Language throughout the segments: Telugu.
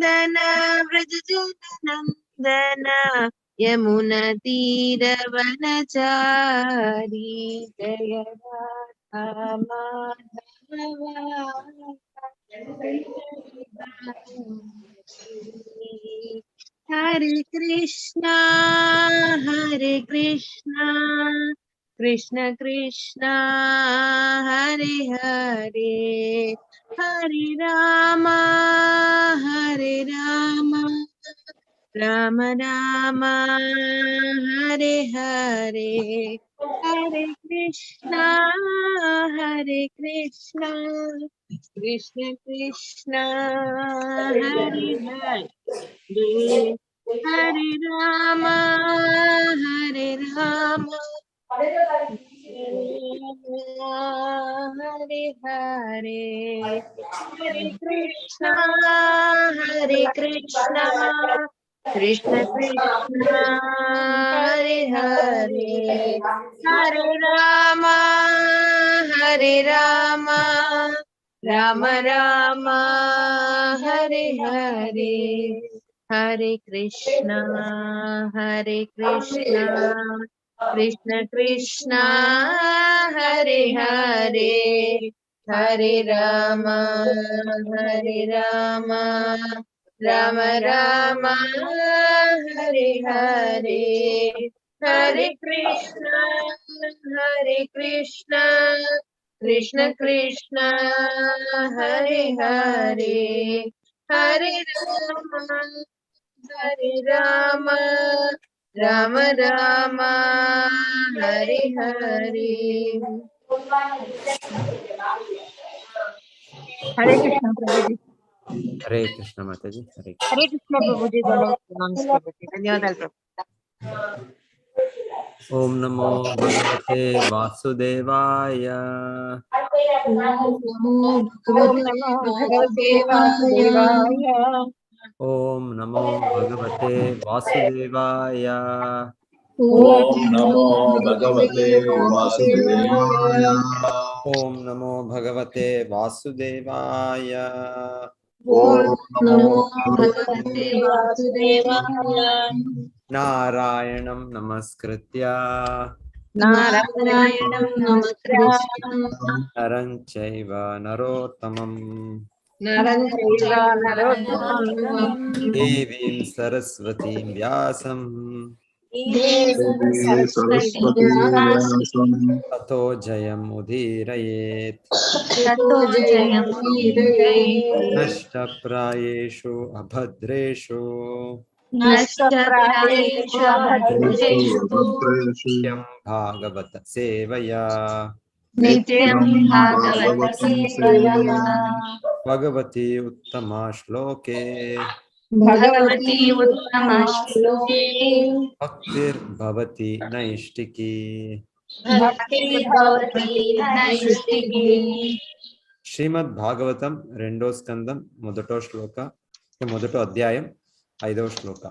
नंदन व्रज नंदन यमुना तीर वनचारी जय राधा माधवा हरे कृष्णा कृष्ण कृष्ण हरे हरे हरे राम राम राम हरे हरे हरे कृष्णा कृष्ण कृष्ण हरे हरे हरे राम हरे हरे हरे कृष्णा कृष्ण कृष्ण हरे हरे हरे राम राम राम हरे हरे हरे कृष्णा कृष्ण कृष्ण हरे हरे हरे राम राम राम हरे हरे हरे कृष्ण कृष्ण कृष्ण हरे हरे हरे राम राम राम हरे हरे हरे कृष्ण प्रभु जी। हरे कृष्ण माता जी। हरे कृष्ण प्रभु जी। नमस्कार प्रभु जी। धन्यवाद प्रभु। ओम नमो भगवते वासुदेवाय। ओम नमो भगवते वासुदेवाय। ओम नमो भगवते वासुदेवाय। ओम नमो भगवते वासुदेवाय। ओम नमो भगवते वासुदेवाय। ओम नमो भगवते वासुदेवाय। नारायणं नमस्कृत्य नारायणं नमस्कृत्य नरं चैव नरोत्तमं नरं चैव नरोत्तमं देवीं सरस्वतीं व्यासं देवी सरस्वती व्यासं ततो जयमुदीरयेत्। ततो जयमुदीरयेत्। नष्टप्रायेषु अभद्रेषु नष्टप्रायेषु अभद्रेषु भद्रेषु नित्यं भागवत सेवया नित्यं नित्यं भागवत भागवतं सेवया सेवया। भगवती उत्तमा श्लोके भगवती उत्तमा श्लोके भक्तिर्भवति नैष्टिकी। भक्तिर्भवति नैष्ठिकी। శ్రీమద్ భాగవతం రెండో స్కందం మొదటో శ్లోక మొదటో అధ్యాయం 5వ శ్లోక.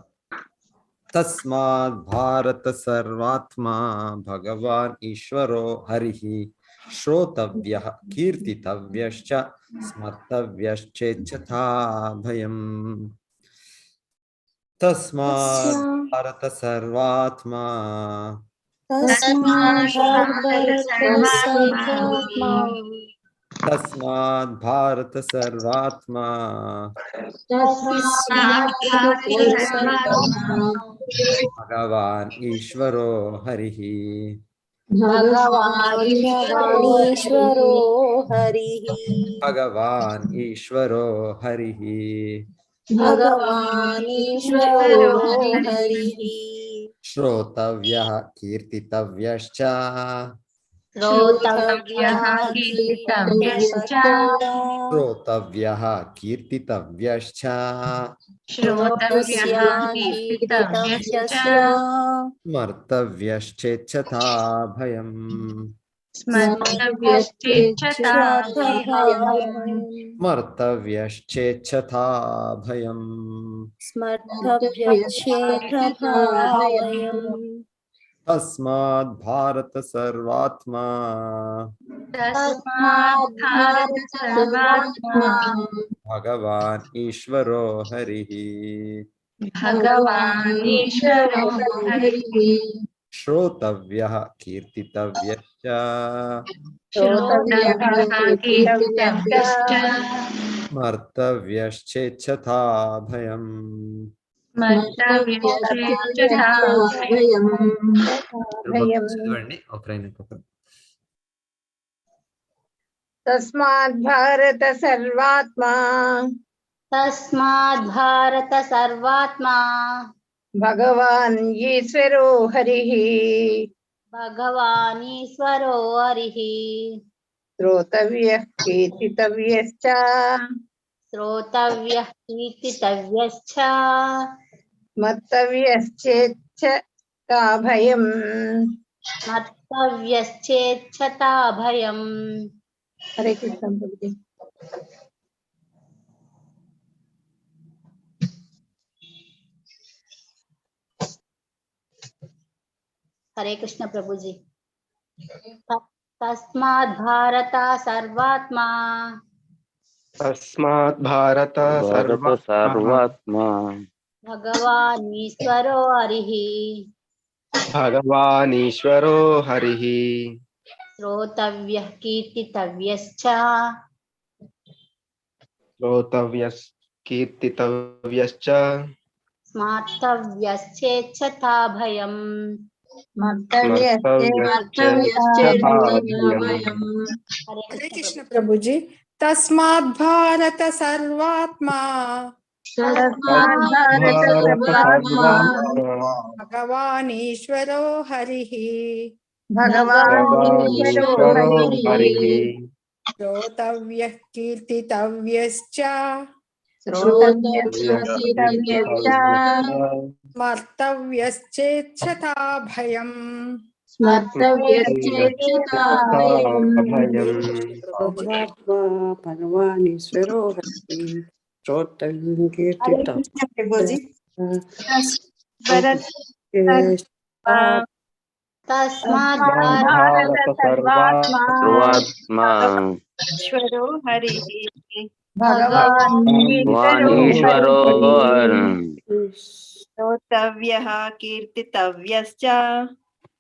తస్మాత్ భారత సర్వాత్మా భగవాన్ ఈశ్వరో హరిః శ్రోతవ్యః కీర్తితవ్యశ్చ స్మర్తవ్యశ్చేచ్చథా భయం. తస్మాత్ భారత సర్వాత్మా तस्मात् भारत सर्वात्मा भगवान् ईश्वरो हरिः भगवान् ईश्वरो हरिः श्रोतव्यः कीर्तितव्यश्च श्रोतव्यः कीर्तितव्यश्च श्रोतव्यः कीर्तितव्यश्च श्रोतव्यः कीर्तितव्यश्च स्मर्तव्यश्चेच्छता भयम्. स्मर्तव्यश्चेच्छता स्मर्तव्यश्चेच्छता भयम्. तस्माद् भारत सर्वात्मा तस्मात् भारत सर्वात्मा भगवान् ईश्वरो हरिः भगवान् ईश्वरो हरिः श्रोतव्यः कीर्तितव्यश्च श्रोतव्यः कीर्तितव्यश्च स्मर्तव्यश्चेच्छथा भयम् स्मर्तव्यश्चेच्छता भयम् చదవండి ఒక లైన్ ఒక్కొక్కరు. तस्मात् भारत सर्वात्मा तस्माद् भारत सर्वात्मा भगवान् ईश्वरो हरिः भगवान् ईश्वरो हरिः श्रोतव्यः कीर्तितव्यश्च श्रोतव्यः कीर्तितव्यश्च स्मर्तव्यश्चेच्छता भयम् स्मर्तव्यश्चेच्छता भयम्। हरे कृष्ण प्रभु जी। हरे कृष्ण प्रभु जी। तस्माद् भारत सर्वात्मा तस्मात् भारत सर्वात्मा भगवान् ईश्वरो हरिः भगवान् ईश्वरो हरिः श्रोतव्यः कीर्तितव्यश्च श्रोतव्यः कीर्तितव्यश्च स्मर्तव्यश्चेच्छता भयम्। स्मर्तव्यश्चेच्छता भयम्। हरे कृष्ण प्रभु जी। तस्माद् भारत सर्वात्मा तस्मात् भारत भारत सर्वात्मा सर्वात्मा भगवान् ईश्वरो हरिः भगवान् भगवान् ईश्वरो ईश्वरो हरिः हरिः श्रोतव्यः कीर्तितव्यश्च श्रोतव्यः कीर्तितव्यश्च स्मर्तव्यश्चेच्छता भयम्। स्मर्तव्यश्चेच्छता भयम्। भयम्। सर्वात्मा भगवान ईश्वरो हरि श्रोतव्यं हरे कीर्तितं कृष्ण प्रभु जी। तस्माद् भारत सर्वात्मा सर्वात्मा ईश्वरो हरिः भगवान् भगवान् ईश्वरो ईश्वरो हरिः श्रोतव्यः कीर्तितव्यश्च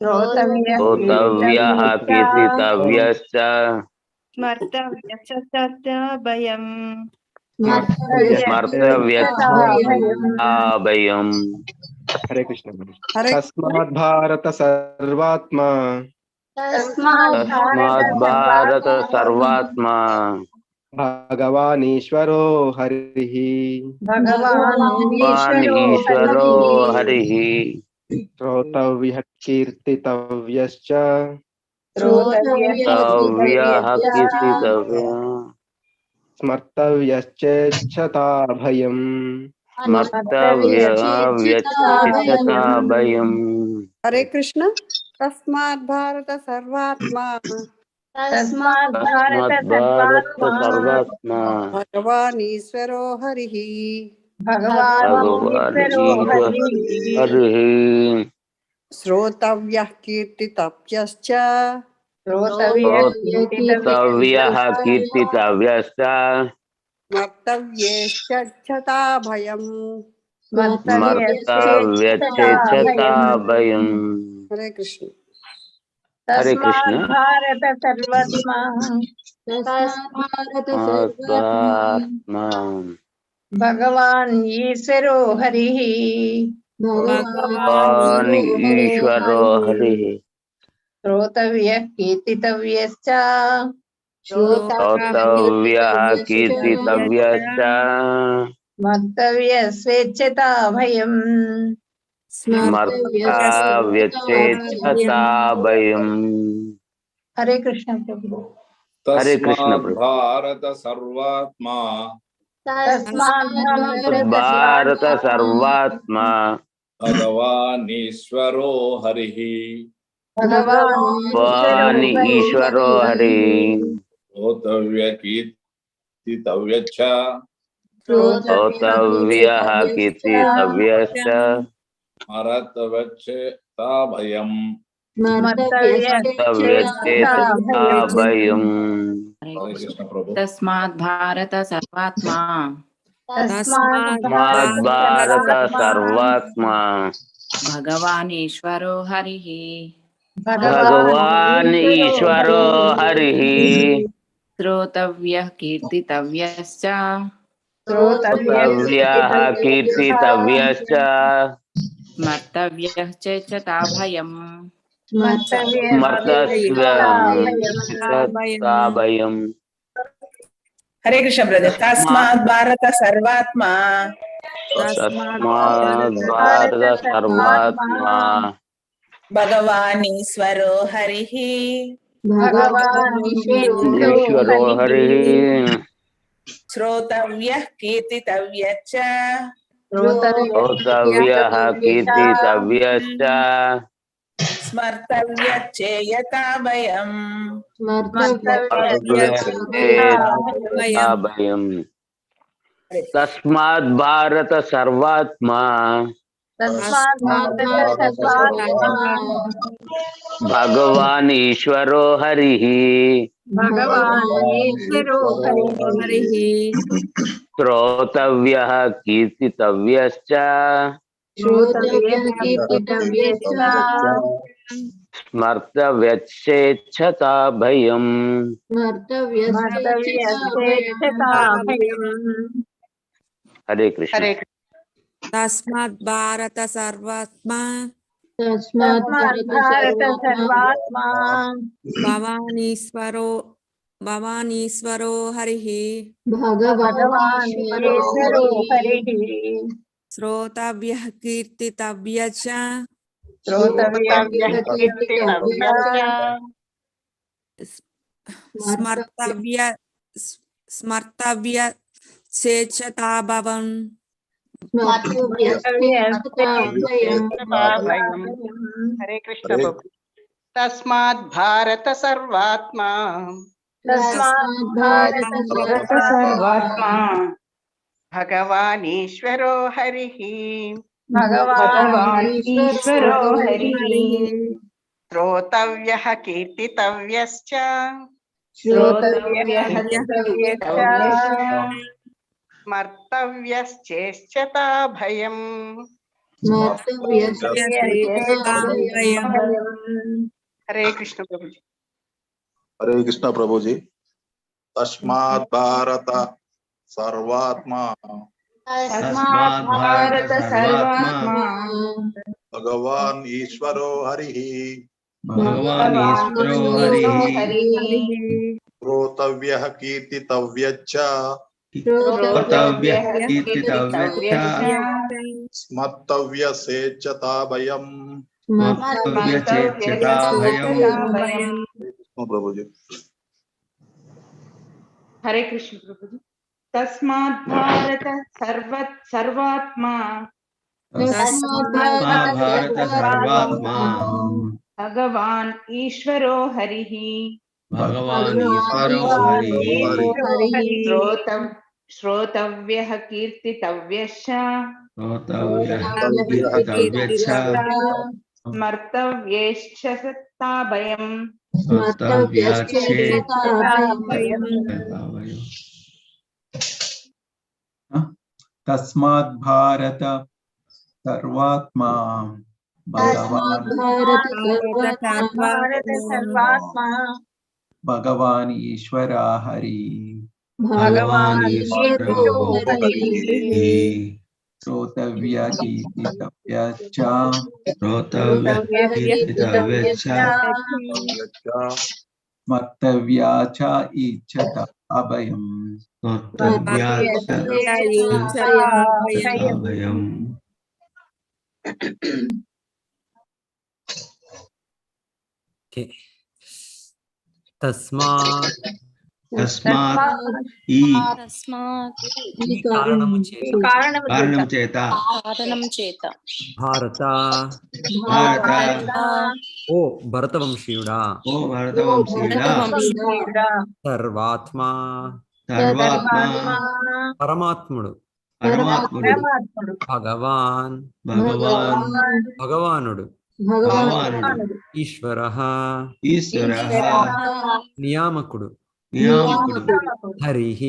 श्रोतव्यः श्रोतव्यः कीर्तितव्यश्च कीर्तितव्यश्च स्मर्तव्यश्च भयम् स्मर्तव्यश्चेच्छता भयम्। भयम्। हरे कृष्ण। हरे तस्मात् भारत सर्वात्मा तस्माद् तस्माद् भारत सर्वात्मा भगवान् ईश्वरो हरिः भगवान् भगवान् ईश्वरो ईश्वरो हरिः हरिः श्रोतव्यः कीर्तितव्यश्च श्रोतव्यः श्रोतव्यः कीर्तितव्यश्च कीर्तितव्यः स्मर्तव्यश्चेच्छता भयम् स्मर्तव्यः व्यच्चिता भयम्। हरे कृष्ण। तस्मात् भारत सर्वात्मा तस्माद् भारत तस्मात् भारत सर्वात्मा सर्वात्मा भगवान ईश्वरो हरिः भगवान् भगवान् ईश्वरो ईश्वर हरिः हरिः श्रोतव्यः कीर्तितव्यश्च श्रोतव्यः श्रोतव्यः कीर्तितव्यश्च कीर्तितव्यश्च स्मर्तव्यश्चेच्छता भयम्। स्मर्तव्यश्चेच्छता स्मर्तव्यच्चेच्छता भयम्। भयम्। हरे कृष्ण। हरे कृष्ण। तस्मात् भारत सर्वात्मा आत्मा भगवान् ईश्वरो हरिः भगवान् ईश्वरो हरिः श्रोतव्यः कीर्तितव्यश्च श्रोतव्यः कीर्तितव्यश्च स्मर्तव्यः स्वेच्छता भयम्। स्मर्तव्यच्चेच्छता भयम्। हरे कृष्ण प्रभु। हरे कृष्ण तस्मात् प्रभु। भारत सर्वात्मा तस्मात् भारत भारत सर्वात्मा सर्वात्मा भगवान् ईश्वरो हरिः भगवान् ईश्वरो भगवान् ईश्वरो हरिः श्रोतव्य कीर्तितव्यश्च श्रोतव्यः कीर्तितव्यश्च स्मर्तव्यश्च భయం భయం హరే కృష్ణ ప్రభు తస్మాత్ భారత సర్వాత్మా భారత సర్వాత్మా భగవాన్ ఈశ్వరో హరి భగవాన్ ఈశ్వరో హరి శ్రోతవ్యః కీర్తితవ్యశ్చ శ్రోతవ్యః కీర్తితవ్యశ్చ స్మర్తవ్యః చేచ్చతా భయం భయం. హరే కృష్ణ బ్రదర్. తస్మాత్ భారత సర్వాత్మా తస్మాత్ భారత సర్వాత్మా భగవాన్ ఈశ్వరో హరి ఈశ్వరో హరి శ్రోతవ్యః కీర్తితవ్యశ్చ శ్రోతవ్యః కీర్తితవ్యశ్చ స్మర్తవ్యచ్చేయతా భయం భయం. తస్మాత్ భారత సర్వాత్మా భగవాన్ ఈశ్వరో హరి శ్రోతవ్యః కీర్తితవ్యశ్చ స్మర్తవ్యచ్చేచ్చతా భయం. హరే కృష్ణ. తస్మాత్ భారత సర్వాత్మా భవాన్ ఈశ్వరో హరి శ్రోతవ్యః కీర్తితవ్యశ్చ స్మర్తవ్యచ్చేచ్చతా భవం. హరే కృష్ణ ప్రభు. తస్మాత్ భారత సర్వాత్మా భగవాన్ ఈశ్వరో హరి శ్రోతవ్యః కీర్తితవ్యశ్చ స్మర్తవ్యశ్చేచ్చతా భయం. హరే కృష్ణ ప్రభుజీ. హరే కృష్ణ ప్రభుజీ. తస్మాత్ భారత సర్వాత్మా భగవాన్ ఈశ్వరో హరి శ్రోతవ్యః కీర్తితవ్యశ్చ స్మర్తవ్యచ్చేచ్చతా భయం. ప్రభుజీ. హరే కృష్ణ ప్రభుజీ. తస్మాత్ భారత సర్వాత్మా భగవాన్ ఈశ్వరో హరి శ్రోతవ్యః కీర్తితవ్యశ్చ స్మర్తవ్యేచ్చతా భయం. తస్మాత్ భారత సర్వాత్మా భగవాన్ ఈశ్వర హరి శ్రోతవ్య కీర్తితవ్యశ్చ స్మర్తవ్యా చ ఇచ్చతా అభయం. తస్మాత్ ఈ కారణము చేత భారత ఓ భరతవంశీయుడా సర్వాత్మా పరమాత్ముడు భగవానుడు భగవానుడు ఈశ్వరః ఈశ్వరః నియామకుడు నియామకుడు హరిః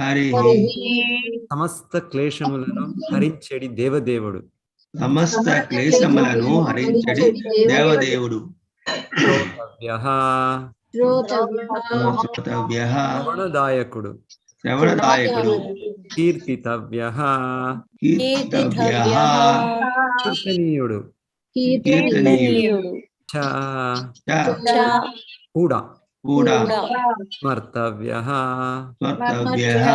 హరిః సమస్త క్లేశములను హరించెడి దేవదేవుడు సమస్త క్లేశములను హరించడి దేవదేవుడు శ్రోతవ్యః శ్రోతవ్యః శ్రవణదాయకుడు శ్రవణదాయకుడు కీర్తితవ్యః కీర్తితవ్యః కీర్తనీయుడు కీర్తనీయుడు చ చ కూడా కూడా స్మర్తవ్యః స్మర్తవ్యః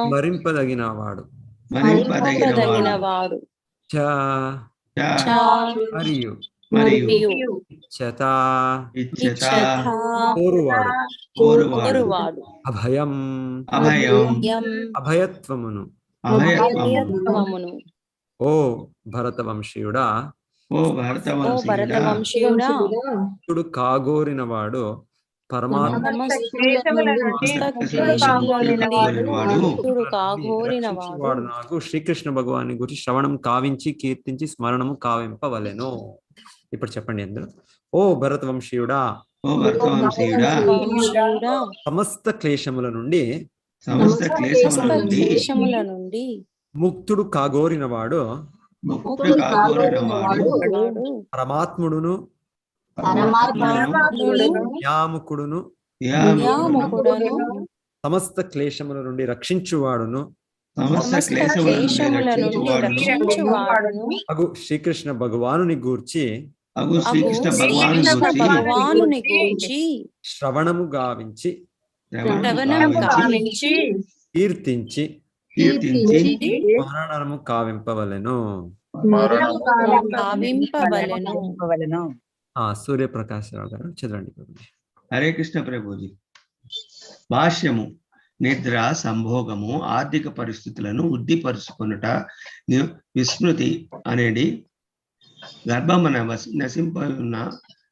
స్మరింపదగినవాడు స్మరింపదగినవాడు చ చ మరియు మరియు ఇచ్చత ఇచ్చత కోరువాడు కోరువాడు అభయం అభయం అభయత్వమును అభయత్వమును ఓ భరతవంశీయుడా ఓ భరతవంశీయుడా ఇప్పుడు కాగోరినవాడు పరమాత్మ వాడు నాకు శ్రీకృష్ణ భగవాని గురించి శ్రవణం కావించి కీర్తించి స్మరణము కావింపవలెను. ఇప్పుడు చెప్పండి అందరూ. ఓ భరతవంశీయుడా సమస్త క్లేశముల నుండి ముక్తుడు కాగోరినవాడు పరమాత్ముడును యాముకుడును సమస్త క్లేశముల నుండి రక్షించువాడును అగు శ్రీకృష్ణ భగవానుని గూర్చి శ్రవణము గావించి కీర్తించి స్మరణము కావింపవలెను. సూర్యప్రకాశరావు గారు చదవండి. హరే కృష్ణ ప్రభుజీ. భాష్యము. నిద్ర, సంభోగము, ఆర్థిక పరిస్థితులను వృద్ధిపరుచుకొనుట, విస్మృతి అనేది గర్భమున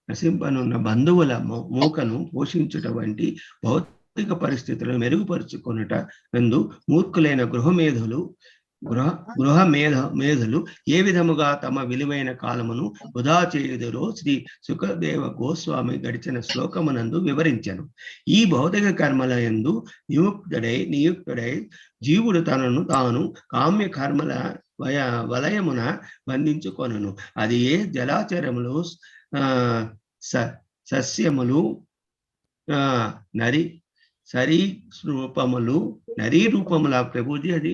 నశింపనున్న బంధువుల మూకను పోషించుట వంటి భౌతిక పరిస్థితులను మెరుగుపరుచుకొనుట నందు మూర్ఖులైన గృహ మేధులు ఏ విధముగా తమ విలువైన కాలమును వృధా చేయుదురో శ్రీ సుఖదేవ గోస్వామి గడిచిన శ్లోకమునందు వివరించెను. ఈ భౌతిక కర్మల యందు నియుక్తుడై జీవుడు తనను తాను కామ్య కర్మల వలయమున బంధించుకొనును. అది ఏ జలాచరములు, సస్యములు, నరీ రూపముల ప్రభుజీ, అది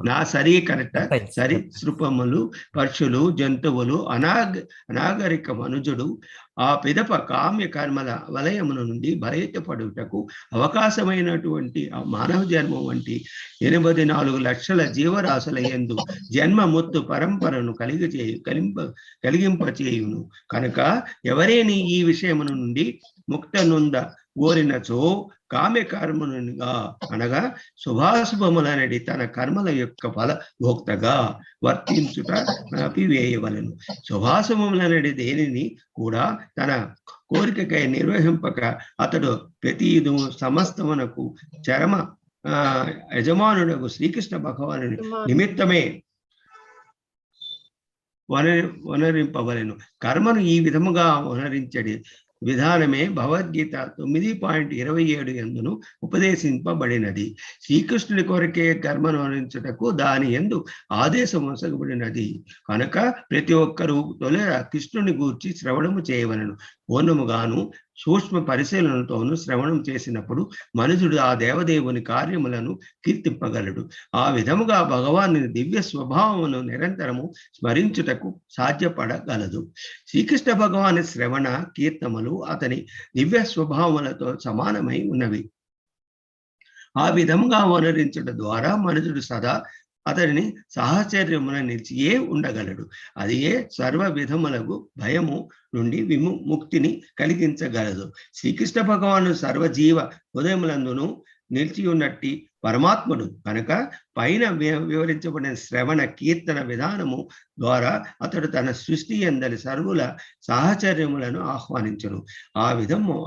నా సరీ కరెక్ట్. సరీసృపములు, పక్షులు, జంతువులు, అనాగరిక మనుజుడు ఆ పిదప కామ్య కర్మల వలయమున నుండి బయటపడుటకు అవకాశమైనటువంటి ఆ మానవ జన్మ వంటి 84 లక్షల జీవరాశుల యందు జన్మ ముత్తు పరంపరను కలిగింపచేయును. కనుక ఎవరేని ఈ విషయమున నుండి ముక్తనుంద కోరినచో కామ్యకర్మనుగా అనగా శుభాశుభములనడి తన కర్మల యొక్క ఫలభోక్తగా వర్తించుట ఆపివేయవలెను. శుభాశుభములనడి దేనిని కూడా తన కోరికకై నిర్వహింపక అతడు ప్రతి సమస్తమునకు చరమ యజమానుడకు శ్రీకృష్ణ భగవాను నిమిత్తమే వనరింపవలెను. కర్మను ఈ విధముగా వనరించడి విధానమే భగవద్గీత 9.27 యందును ఉపదేశింపబడినది. శ్రీకృష్ణుని కొరకే కర్మను అనుసరించుటకు దాని యందు ఆదేశం వసగబడినది. కనుక ప్రతి ఒక్కరూ తొలి కృష్ణుని గూర్చి శ్రవణము చేయవలెను. పూర్ణముగాను సూక్ష్మ పరిశీలనతోనూ శ్రవణం చేసినప్పుడు మనుషుడు ఆ దేవదేవుని కార్యములను కీర్తింపగలడు. ఆ విధముగా భగవాను దివ్య స్వభావమును నిరంతరము స్మరించుటకు సాధ్యపడగలదు. శ్రీకృష్ణ భగవాని శ్రవణ కీర్తనములు అతని దివ్య స్వభావములతో సమానమై ఉన్నవి. ఆ విధముగా వనరించుట ద్వారా మనుషుడు సదా అతడిని సాహచర్యమున నిలిచియే ఉండగలడు. అది ఏ సర్వ విధములకు భయము నుండి విముక్తిని కలిగించగలదు. శ్రీకృష్ణ భగవాను సర్వజీవ హృదయములందును నిలిచి ఉన్నట్టి పరమాత్ముడు కనుక పైన వివరించబడిన శ్రవణ కీర్తన విధానము ద్వారా అతడు తన సృష్టి అందరి సర్వుల సాహచర్యములను ఆహ్వానించును.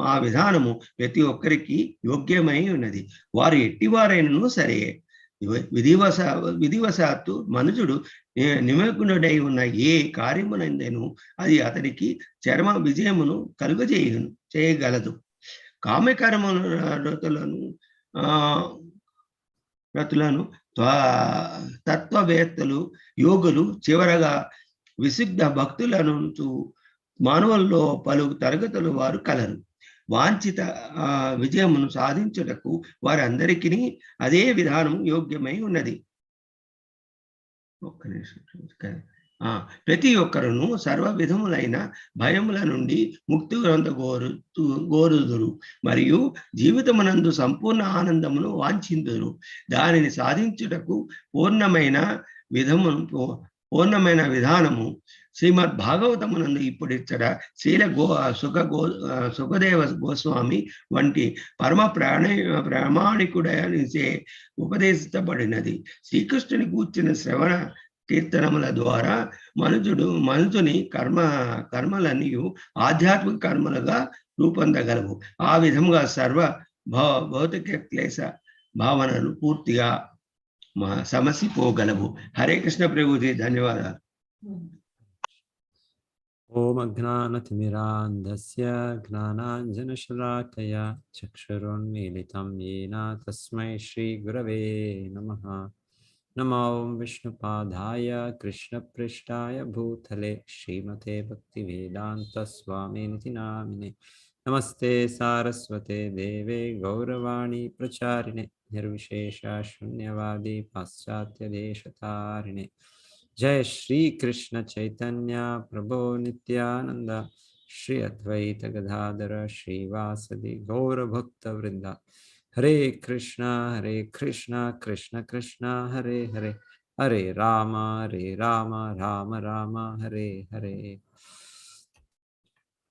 ఆ విధానము ప్రతి ఒక్కరికి యోగ్యమై ఉన్నది. వారు ఎట్టివారైనను సరే విధివశాత్తు మనుషుడు నిమగ్నుడై ఉన్న ఏ కార్యమునందెను అది అతనికి చర్మ విజయమును చేయగలదు. కామ్యకర్మలను రతులను తత్వవేత్తలు యోగులు చివరగా విశుద్ధ భక్తులను మానవుల్లో పలు తరగతులు వారు కలరు. వాంఛిత విజయమును సాధించుటకు వారందరికీ అదే విధానం యోగ్యమై ఉన్నది. ప్రతి ఒక్కరును సర్వ విధములైన భయముల నుండి ముక్తి గోరుదురు మరియు జీవితమునందు సంపూర్ణ ఆనందమును వాంఛిందురు. దానిని సాధించుటకు పూర్ణమైన విధానము శ్రీమద్ భాగవతమునందు ఇప్పుడిచ్చట సుఖదేవ గోస్వామి వంటి పరమ ప్రామాణికుడనిచే ఉపదేశించబడినది. శ్రీకృష్ణుని కూర్చిన శ్రవణ కీర్తనముల ద్వారా మనుషుని కర్మలన్నీ ఆధ్యాత్మిక కర్మలుగా రూపొందగలవు. ఆ విధంగా సర్వ భౌతిక క్లేశ భావనలు పూర్తిగా సమసిపోగలవు. హరే కృష్ణ ప్రభుజీ, ధన్యవాదాలు. ఓం అజ్ఞానతిమిరాంధస్య జ్ఞానాంజనశలాకయా చక్షురున్మీలితం येन తస్మై శ్రీ గురవే నమః. నమో విష్ణుపాదాయ కృష్ణపృష్ఠాయ భూతలే శ్రీమతే భక్తివేదాంత స్వామినితి నామినే. నమస్తే సారస్వతే దేవే గౌరవాణి ప్రచారిణే నిర్విశేష శూన్యవాది పాశ్చాత్య దేశతారిణే. జయ శ్రీ కృష్ణ చైతన్య ప్రభో నిత్యానంద శ్రీ అద్వైత గదాధర శ్రీవాసది గౌరభక్త వృంద. హరే కృష్ణ కృష్ణ కృష్ణ హరే హరే, హరే రామ రామ రామ హరే హరే.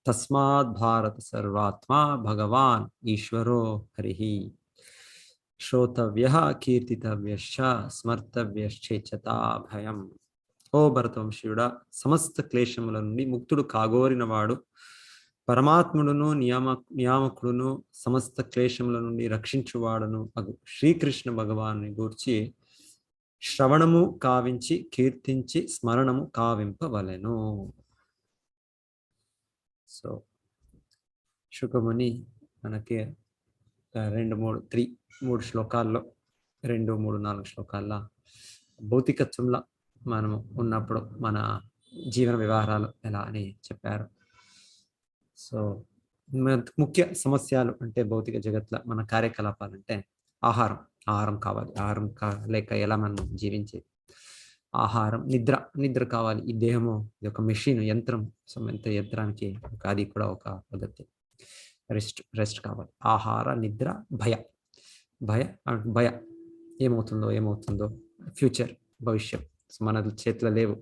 తస్మాత్ భారత సర్వాత్మా భగవాన్ ఈశ్వరో హరిః. శ్రోతవ్యః కీర్తితవ్యశ్చ స్మర్తవ్యశ్చేచ్చతా భయం. ఓ భరతవంశీయుడా, సమస్త క్లేశముల నుండి ముక్తుడు కాగోరినవాడు పరమాత్ముడును నియామకుడును సమస్త క్లేశముల నుండి రక్షించువాడును అగు శ్రీకృష్ణ భగవాను గూర్చి శ్రవణము కావించి కీర్తించి స్మరణము కావింపవలెను. సో శుకముని మనకి 3 శ్లోకాల్లో 2, 3, 4 శ్లోకాల్లో భౌతికత్వంలో మనము ఉన్నప్పుడు మన జీవన వ్యవహారాలు ఎలా అని చెప్పారు. సో ముఖ్య సమస్యలు అంటే భౌతిక జగత్లో మన కార్యకలాపాలంటే ఆహారం కావాలి. ఆహారం లేక ఎలా మనం జీవించేది? ఆహారం, నిద్ర కావాలి. ఈ దేహము ఇది ఒక మెషిన్, యంత్రం. సో యంత్రానికి అది కూడా ఒక పద్ధతి. రెస్ట్ కావాలి. ఆహార, నిద్ర, భయ ఏమవుతుందో ఫ్యూచర్, భవిష్యత్ మన చేతిలో లేవు.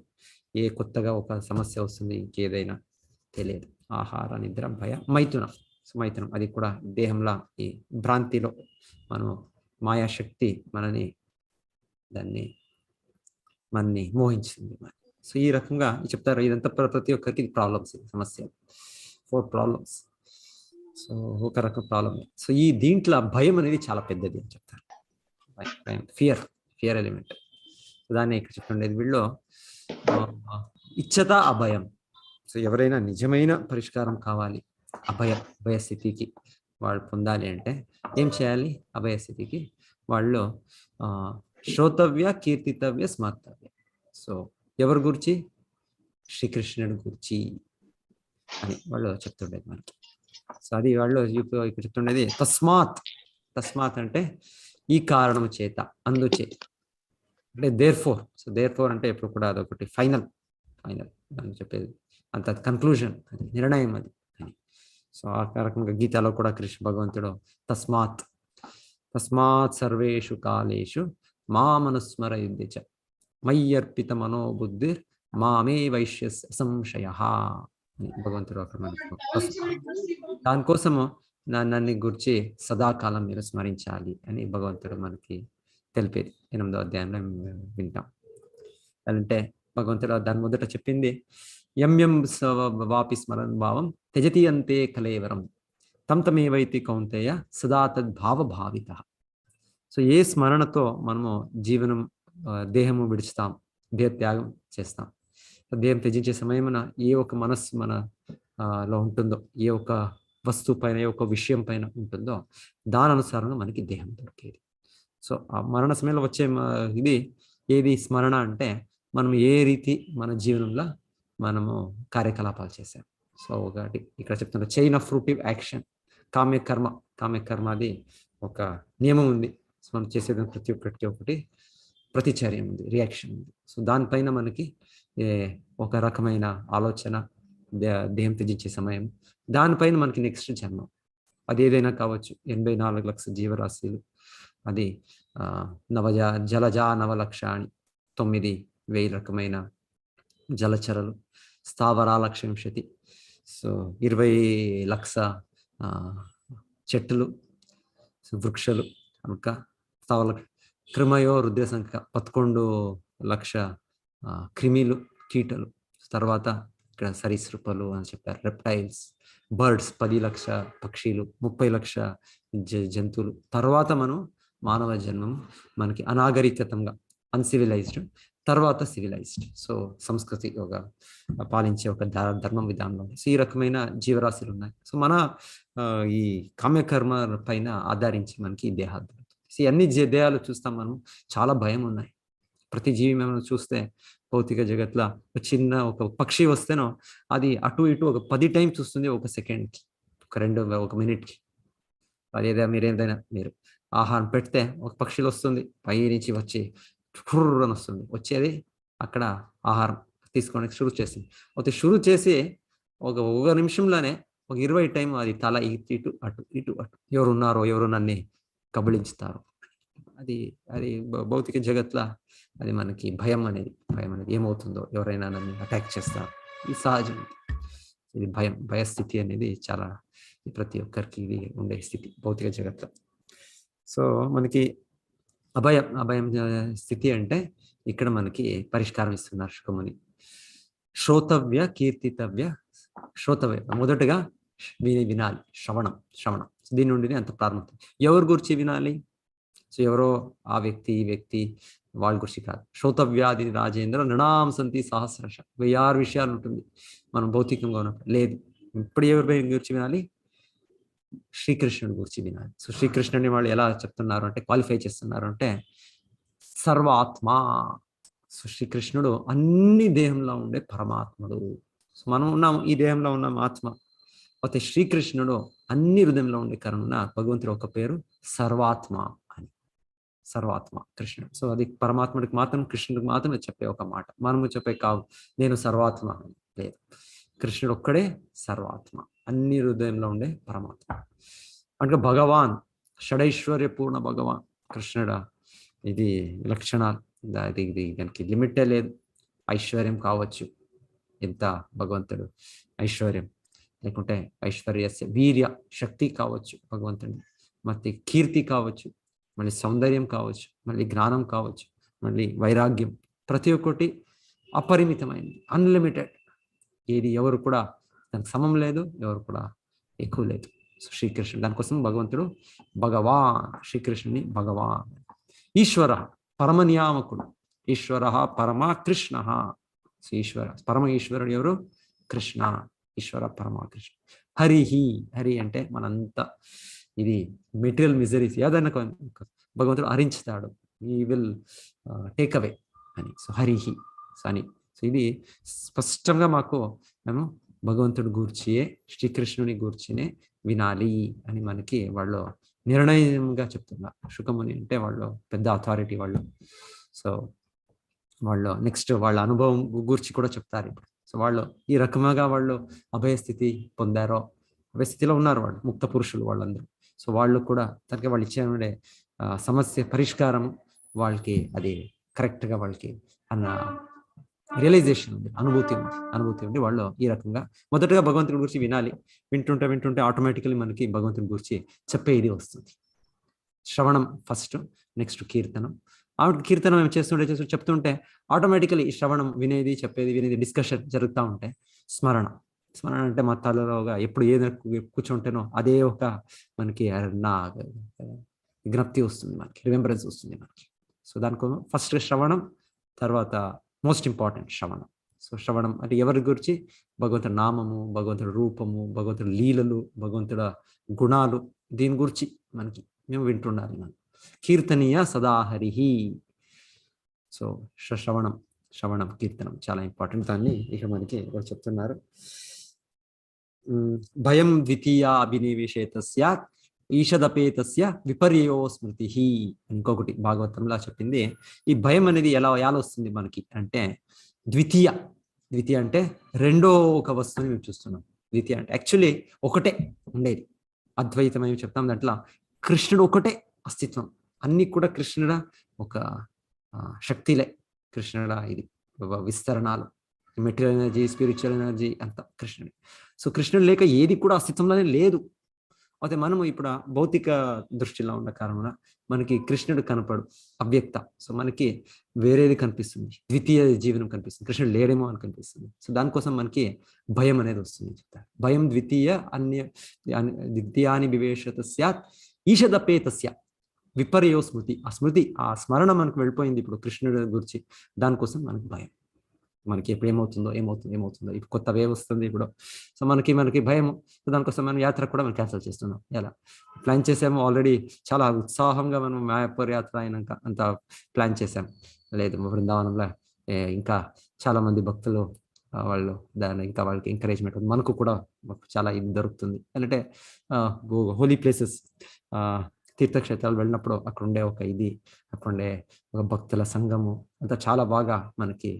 ఏ కొత్తగా ఒక సమస్య వస్తుంది, ఇంకేదైనా తెలియదు. ఆహార, నిద్ర, భయ, మైథునం అది కూడా దేహంలో ఈ భ్రాంతిలో మనము మాయాశక్తి మనని మోహించింది. సో ఈ రకంగా చెప్తారు. ఇదంతా ప్రతి ఒక్కరికి ప్రాబ్లమ్స్, సమస్యలు, 4 ప్రాబ్లమ్స్. సో ఒక రకం ప్రాబ్లమ్. సో దీంట్లో భయం అనేది చాలా పెద్దది అని చెప్తారు. Fear element. దాన్ని ఇక్కడ చెప్తుండేది వీళ్ళు ఇచ్చత అభయం. సో ఎవరైనా నిజమైన పరిష్కారం కావాలి, అభయ స్థితికి వాళ్ళు పొందాలి అంటే ఏం చేయాలి? అభయ స్థితికి వాళ్ళు శ్రోతవ్య, కీర్తితవ్య, స్మర్తవ్య. సో ఎవరి గురించి? శ్రీకృష్ణుడి గురించి అని వాళ్ళు చెప్తుండేది మనకి. సో అది వాళ్ళు ఇక్కడ చెప్తుండేది. తస్మాత్ అంటే ఈ కారణము చేత, అందుచే అంటే దేర్ ఫోర్ అంటే ఎప్పుడు కూడా అదొకటి ఫైనల్ అని చెప్పేది. అంత కన్క్లూజన్, అది నిర్ణయం అది అని. సో ఆ రకంగా గీతాలో కూడా కృష్ణ భగవంతుడు తస్మాత్ సర్వేషు కాలేషు మామనుస్మరయుధ్య చ మయ్యర్పిత మనోబుద్ధిర్ మామే వైశ్య సంశయ అని భగవంతుడు అక్కడ మనకు. దానికోసము నన్ను గురించి సదాకాలం మీరు స్మరించాలి అని భగవంతుడు మనకి తెలిపేది 8వ అధ్యాయంలో వింటాం. అంటే భగవంతుడు దాని మొదట చెప్పింది యం వాపి స్మరన్ భావం త్యజతి అంతే కలేవరం తమేవైతి కౌంతేయ సదా తద్భావ భావిత. సో ఏ స్మరణతో మనము జీవనం దేహము విడుచుతాం, దేహ త్యాగం చేస్తాం. దేహం త్యజించే సమయమున ఏ ఒక మనస్సు మన లో ఉంటుందో, ఏ ఒక వస్తువు పైన, ఏ ఒక విషయం పైన ఉంటుందో దాని అనుసారంగా మనకి దేహం దొరికేది. సో ఆ మరణ సమయంలో వచ్చే ఇది ఏది స్మరణ అంటే మనం ఏ రీతి మన జీవనంలో మనము కార్యకలాపాలు చేసాం. సో ఒకటి ఇక్కడ చెప్తున్న చైన్ ఆఫ్ ఫ్రూటివ్ యాక్షన్, కామ్యకర్మ అది ఒక నియమం ఉంది. సో మనం చేసేది ప్రతి ఒక్కటి ప్రతిచర్య ఉంది, రియాక్షన్ ఉంది. సో దానిపైన మనకి ఒక రకమైన ఆలోచన, దేహం త్యజించే సమయం, దానిపైన మనకి నెక్స్ట్ జన్మం అది ఏదైనా కావచ్చు. 84 లక్షల జీవరాశులు, అది జలజా నవలక్షాణి, 9,000 రకమైన జలచరలు, స్థావరాల 1,20,000, సో 20 లక్ష చెట్లు, వృక్షాలు, ఇంకా స్థావర క్రిమయో రుద్ర సంఖ్య 11 లక్ష క్రిమిలు, కీటలు. తర్వాత ఇక్కడ సరీసృపాలు అని చెప్పారు, రెప్టైల్స్, బర్డ్స్ 10 లక్ష పక్షులు, 30 లక్ష జంతువులు. తర్వాత మనం మానవ జన్మం మనకి అనాగరికతంగా అన్సివిలైజ్డ్, తర్వాత సివిలైజ్డ్. సో సంస్కృతి ఒక పాలించే ఒక ధర్మం విధానంలో సో ఈ రకమైన జీవరాశులు ఉన్నాయి. సో మన ఈ కామ్యకర్మ పైన ఆధారించి మనకి ఈ దేహాలు దొరుకుతుంది. సో అన్ని దేహాలు చూస్తాం మనం, చాలా భయం ఉన్నాయి. ప్రతి జీవి మనం చూస్తే భౌతిక జగత్లో చిన్న ఒక పక్షి వస్తేనో అది అటు ఇటు ఒక 10 టైమ్స్ చూస్తుంది, ఒక సెకండ్కి, ఒక మినిట్కి. అదేదా మీరు ఆహారం పెడితే ఒక పక్షిలో వస్తుంది, పై నుంచి వచ్చి అని వస్తుంది, వచ్చేది అక్కడ ఆహారం తీసుకోవడానికి షురు చేస్తుంది. అయితే షురు చేసి ఒక నిమిషంలోనే ఒక 20 టైం అది తల ఇటు అటు ఎవరు నన్ను కబళించుతారు. అది భౌతిక జగత్లో అది మనకి భయం అనేది ఏమవుతుందో, ఎవరైనా నన్ను అటాక్ చేస్తారు, ఇది సహజం. ఇది భయస్థితి అనేది చాలా ప్రతి ఒక్కరికి ఇది ఉండే స్థితి భౌతిక జగత్లో. సో మనకి అభయం స్థితి అంటే ఇక్కడ మనకి పరిష్కారం ఇస్తున్నారు శుకముని. శ్రోతవ్య కీర్తితవ్య, శ్రోతవ్య మొదటగా వినాలి, శ్రవణం. దీని నుండి అంత ప్రారంభం. ఎవరి గురించి వినాలి? సో ఎవరో ఆ వ్యక్తి, ఈ వ్యక్తి, వాళ్ళ గురించి కాదు. శ్రోతవ్యాది రాజేంద్ర నృణాం సంతి సహస్రశ, 1000 విషయాలు ఉంటుంది మనం భౌతికంగా ఉన్నప్పుడు. లేదు, ఇప్పుడు ఎవరి గురించి వినాలి? శ్రీకృష్ణుడి గురించి వినాలి. సో శ్రీకృష్ణుడిని వాళ్ళు ఎలా చెప్తున్నారు అంటే, క్వాలిఫై చేస్తున్నారు అంటే సర్వాత్మ. సో శ్రీకృష్ణుడు అన్ని దేహంలో ఉండే పరమాత్ముడు. సో మనం ఉన్నాము, ఈ దేహంలో ఉన్నాం ఆత్మ. అయితే శ్రీకృష్ణుడు అన్ని హృదయంలో ఉండే కరుణ భగవంతుడు ఒక పేరు సర్వాత్మ అని. సర్వాత్మ కృష్ణుడు. సో అది పరమాత్ముడికి మాత్రం, కృష్ణుడికి మాత్రమే చెప్పే ఒక మాట. మనము చెప్పే కావు నేను సర్వాత్మ అని. లేదు, కృష్ణుడు ఒక్కడే సర్వాత్మ, అన్ని హృదయంలో ఉండే పరమాత్మ. అంటే భగవాన్ షడైశ్వర్యపూర్ణ భగవాన్ కృష్ణుడు. ఇది లక్షణాలు, ఇది దానికి లిమిటే లేదు. ఐశ్వర్యం కావచ్చు, ఎంత భగవంతుడు ఐశ్వర్యం, లేకుంటే ఐశ్వర్యస్య వీర్య శక్తి కావచ్చు భగవంతుడి, మళ్ళీ కీర్తి కావచ్చు, మళ్ళీ సౌందర్యం కావచ్చు, మళ్ళీ జ్ఞానం కావచ్చు, మళ్ళీ వైరాగ్యం. ప్రతి ఒక్కటి అపరిమితమైనది, అన్లిమిటెడ్. ఏది ఎవరు కూడా దానికి సమం లేదు, ఎవరు కూడా ఎక్కువ లేదు. సో శ్రీకృష్ణుడు, దానికోసం భగవంతుడు భగవాన్, శ్రీకృష్ణుని భగవాన్. ఈశ్వర పరమనియామకుడు, ఈశ్వర పరమా కృష్ణ. సో ఈశ్వర పరమ ఈశ్వరుడు ఎవరు? కృష్ణ. ఈశ్వర పరమా కృష్ణ. హరి అంటే మనంతా ఇది మెటీరియల్ మిజరీస్ ఏదైనా భగవంతుడు హరించుతాడు, ఈ విల్ టేక్ అవే అని. సో హరిహి అని. సో ఇది స్పష్టంగా మాకు మేము భగవంతుడి గూర్చియే, శ్రీకృష్ణుని గూర్చినే వినాలి అని మనకి వాళ్ళు నిర్ణయంగా చెప్తున్నారు. శుకముని అంటే వాళ్ళు పెద్ద అథారిటీ వాళ్ళు. సో వాళ్ళు నెక్స్ట్ వాళ్ళ అనుభవం గూర్చి కూడా చెప్తారు ఇప్పుడు. సో వాళ్ళు ఈ రకంగా వాళ్ళు అభయస్థితి పొందారో, అభయస్థితిలో ఉన్నారు వాళ్ళు, ముక్త పురుషులు వాళ్ళందరూ. సో వాళ్ళు కూడా తనకి వాళ్ళు ఇచ్చే సమస్య పరిష్కారం వాళ్ళకి అది కరెక్ట్గా వాళ్ళకి అన్న రియలైజేషన్ ఉంది, అనుభూతి ఉంది. వాళ్ళు ఈ రకంగా మొదటగా భగవంతుడి గురించి వినాలి. వింటుంటే ఆటోమేటికలీ మనకి భగవంతుడి గురించి చెప్పే ఇది వస్తుంది. శ్రవణం ఫస్ట్, నెక్స్ట్ కీర్తనం. ఆ కీర్తనం ఏం చేస్తుంటే చెప్తుంటే ఆటోమేటికలీ శ్రవణం, వినేది డిస్కషన్ జరుగుతూ ఉంటే స్మరణ అంటే మా తలలోగా ఎప్పుడు ఏదైనా కూర్చుంటేనో అదే ఒక మనకి జ్ఞప్తి వస్తుంది మనకి, రిమెంబరెన్స్ వస్తుంది మనకి. సో దానికోసం ఫస్ట్ శ్రవణం, తర్వాత మోస్ట్ ఇంపార్టెంట్ శ్రవణం. సో శ్రవణం అంటే ఎవరి గురించి? భగవంతుడి నామము, భగవంతుడి రూపము, భగవంతుడి లీలలు, భగవంతుడి గుణాలు, దీని గురించి మనకి మేము వింటుండాలి. మనం కీర్తనీయ సదాహరిహి. సో శ్రవణం కీర్తనం చాలా ఇంపార్టెంట్. దాన్ని ఇక మనకి ఎవరు చెప్తున్నారు? భయం ద్వితీయ అభినివేశేత స్యాత్ ఈషదపేతస్య విపర్యయో స్మృతి. ఇంకొకటి భాగవతంలో చెప్పింది, ఈ భయం అనేది ఎలా వస్తుంది మనకి అంటే ద్వితీయ అంటే రెండో ఒక వస్తువుని మేము చూస్తున్నాం. ద్వితీయ అంటే యాక్చువల్లీ ఒకటే ఉండేది, అద్వైతం అని చెప్తాం. దాంట్లో కృష్ణుడు ఒకటే అస్తిత్వం, అన్ని కూడా కృష్ణుడ ఒక శక్తిలే, కృష్ణుడ ఇది విస్తరణాలు, మెటీరియల్ ఎనర్జీ, స్పిరిచువల్ ఎనర్జీ అంతా కృష్ణుడే. సో కృష్ణుడు లేక ఏది కూడా అస్తిత్వంలోనే లేదు. అయితే మనము ఇప్పుడు భౌతిక దృష్టిలో ఉన్న కారణంగా మనకి కృష్ణుడు కనపడు, అవ్యక్త. సో మనకి వేరేది కనిపిస్తుంది, ద్వితీయ జీవనం కనిపిస్తుంది, కృష్ణుడు లేడేమో అని కనిపిస్తుంది. సో దానికోసం మనకి భయం అనేది వస్తుంది చెప్తారు. భయం ద్వితీయాని వివేశత స్యాత్ ఈషదపేతస్య విపర్యో స్మృతి. ఆ స్మరణ మనకు వెళ్ళిపోయింది ఇప్పుడు కృష్ణుడి గురించి, దానికోసం మనకు భయం. మనకి ఎప్పుడు ఏమవుతుందో ఇప్పుడు కొత్త వేవ్ వస్తుంది ఇప్పుడు. సో మనకి భయం. సో దానికోసం మనం యాత్ర కూడా మనం క్యాన్సిల్ చేస్తున్నాం. ఎలా ప్లాన్ చేసాము ఆల్రెడీ, చాలా ఉత్సాహంగా మనం మాయాపూర్ యాత్ర అయినాక అంత ప్లాన్ చేసాం. లేదు, బృందావనంలో ఇంకా చాలా మంది భక్తులు వాళ్ళు దాన్ని ఇంకా వాళ్ళకి ఎంకరేజ్మెంట్ ఉంది. మనకు కూడా చాలా ఇది దొరుకుతుంది. అంటే హోలీ ప్లేసెస్, తీర్థక్షేత్రాలు వెళ్ళినప్పుడు అక్కడ ఉండే అక్కడుండే ఒక భక్తుల సంఘము అంతా చాలా బాగా మనకి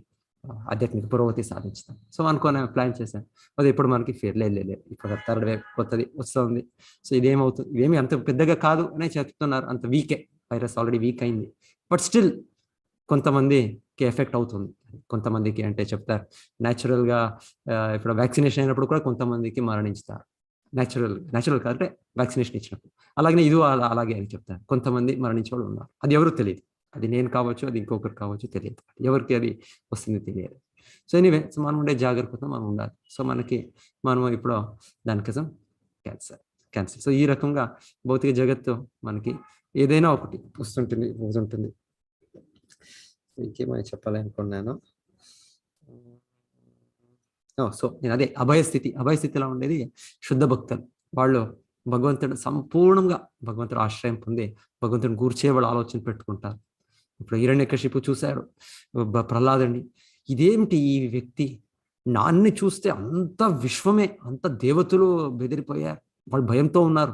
ఆధ్యాత్మిక పురోగతి సాధించుతాం. సో అనుకోని ప్లాన్ చేశాను. అది ఇప్పుడు మనకి లేదు, ఇప్పుడు థర్డ్ వేవ్ కొత్తది వస్తుంది. సో ఇదేమి అంత పెద్దగా కాదు అనే చెప్తున్నారు. అంత వీకే, వైరస్ ఆల్రెడీ వీక్ అయింది. బట్ స్టిల్ కొంతమందికి ఎఫెక్ట్ అవుతుంది. కొంతమందికి అంటే చెప్తారు న్యాచురల్గా ఇప్పుడు వ్యాక్సినేషన్ అయినప్పుడు కూడా కొంతమందికి మరణించుతారు. న్యాచురల్ కాదంటే వ్యాక్సినేషన్ ఇచ్చినప్పుడు. అలాగే ఇది అలాగే అని చెప్తారు. కొంతమంది మరణించే వాళ్ళు ఉన్నారు. అది ఎవరు తెలియదు. అది నేను కావచ్చు, అది ఇంకొకరు కావచ్చు, తెలియదు. ఎవరికి అది వస్తుంది తెలియదు. సో ఎనీవే, సో మనం ఉండే జాగ్రత్తతో మనం ఉండాలి. సో మనం ఇప్పుడు దానికోసం క్యాన్సర్. సో ఈ రకంగా భౌతిక జగత్తు మనకి ఏదైనా ఒకటి వస్తుంటుంది. ఇంకేమైనా చెప్పాలనుకున్నాను. సో నేను అదే అభయస్థితిలో ఉండేది శుద్ధ భక్తులు. వాళ్ళు భగవంతుడు సంపూర్ణంగా భగవంతుడు ఆశ్రయం పొంది భగవంతుడిని గూర్చే వాళ్ళు ఆలోచన పెట్టుకుంటారు. ఇప్పుడు హిరణ్యకశిపు చూశాడు ప్రహ్లాదుని. ఇదేమిటి ఈ వ్యక్తి, నాన్ని చూస్తే అంత విశ్వమే, అంత దేవతలు బెదిరిపోయారు, వాళ్ళు భయంతో ఉన్నారు.